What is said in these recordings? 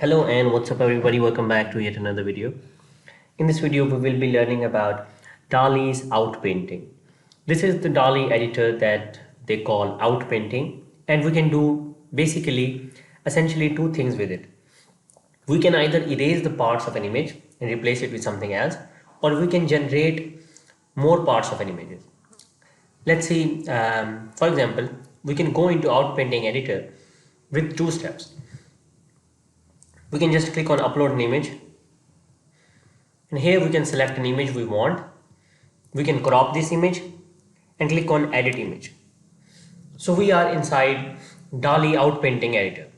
Hello and what's up everybody, welcome back to yet another video. In this video we will be learning about Dall-E's Outpainting. This is the Dall-E editor that they call Outpainting, and we can do essentially two things with it. We can either erase the parts of an image and replace it with something else, or we can generate more parts of an image. Let's see, for example, we can go into Outpainting editor with two steps. We can just click on upload an image, and here we can select an image we want. We can crop this image and click on edit image. So we are inside Dall-E Outpainting editor.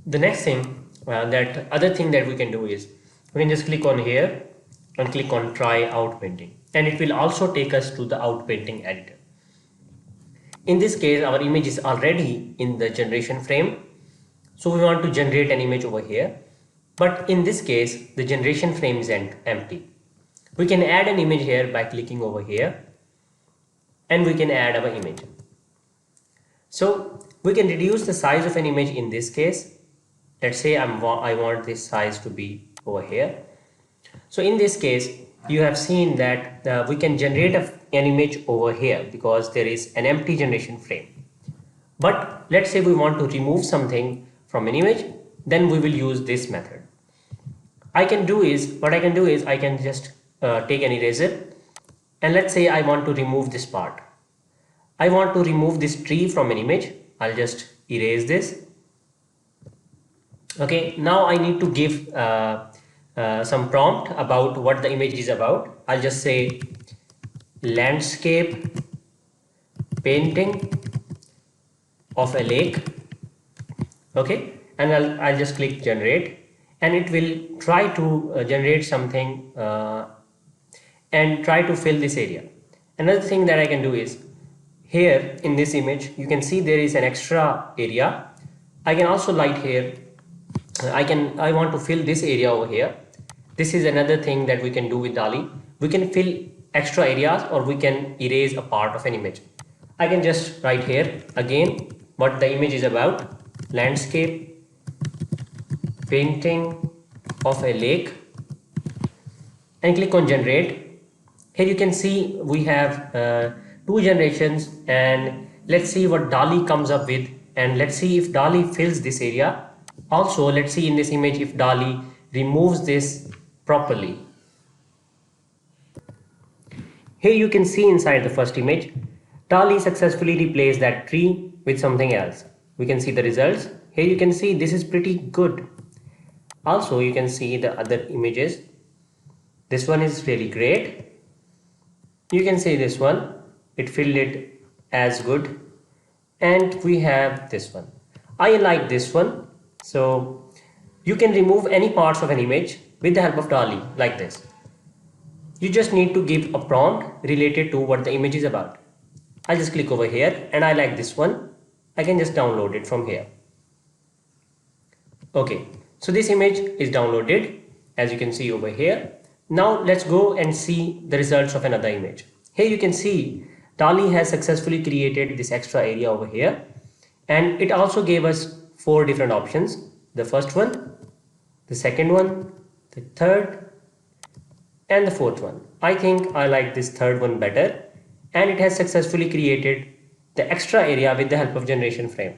The next thing, other thing that we can do is we can just click on here and click on try Outpainting, and it will also take us to the Outpainting editor. In this case, our image is already in the generation frame, so we want to generate an image over here. But in this case, the generation frame is empty. We can add an image here by clicking over here, and we can add our image. So we can reduce the size of an image in this case. Let's say I want this size to be over here. So in this case, you have seen that we can generate an image over here because there is an empty generation frame. But let's say we want to remove something from an image, then we will use this method. What I can do is I can just take an eraser, and let's say I want to remove this part. I want to remove this tree from an image. I'll just erase this. Okay, now I need to give some prompt about what the image is about. I'll just say landscape painting of a lake. Okay, and I'll just click generate, and it will try to generate something and try to fill this area. Another thing that I can do is here in this image you can see there is an extra area. I can also light here. I want to fill this area over here. This is another thing that we can do with Dall-E. We can fill extra areas, or we can erase a part of an image. I can just write here again what the image is about: landscape painting of a lake, and click on generate. Here you can see we have two generations, and let's see what Dall-E comes up with, and let's see if Dall-E fills this area. Also, let's see in this image if Dall-E removes this properly. Here you can see inside the first image, Dall-E successfully replaced that tree with something else. We can see the results. Here you can see this is pretty good. Also, you can see the other images. This one is really great. You can see this one, it filled it as good. And we have this one. I like this one. So you can remove any parts of an image with the help of Dall-E like this. You just need to give a prompt related to what the image is about. I'll just click over here, and I like this one. I can just download it from here. Okay, so this image is downloaded, as you can see over here. Now let's go and see the results of another image. Here you can see Dall-E has successfully created this extra area over here, and it also gave us 4 different options: the first one, the second one, the third, and the fourth one. I think I like this third one better, and it has successfully created the extra area with the help of generation frame.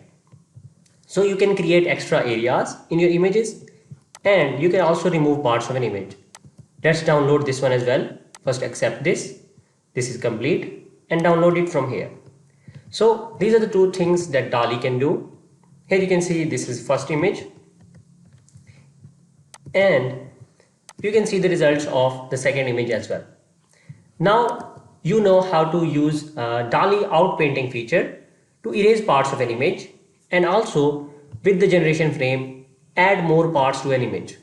So you can create extra areas in your images, and you can also remove parts of an image. Let's download this one as well. First accept this. This is complete, and download it from here. So these are the two things that Dall-E can do. Here you can see this is first image, and you can see the results of the second image as well. Now you know how to use Dall-E Outpainting feature to erase parts of an image, and also with the generation frame add more parts to an image.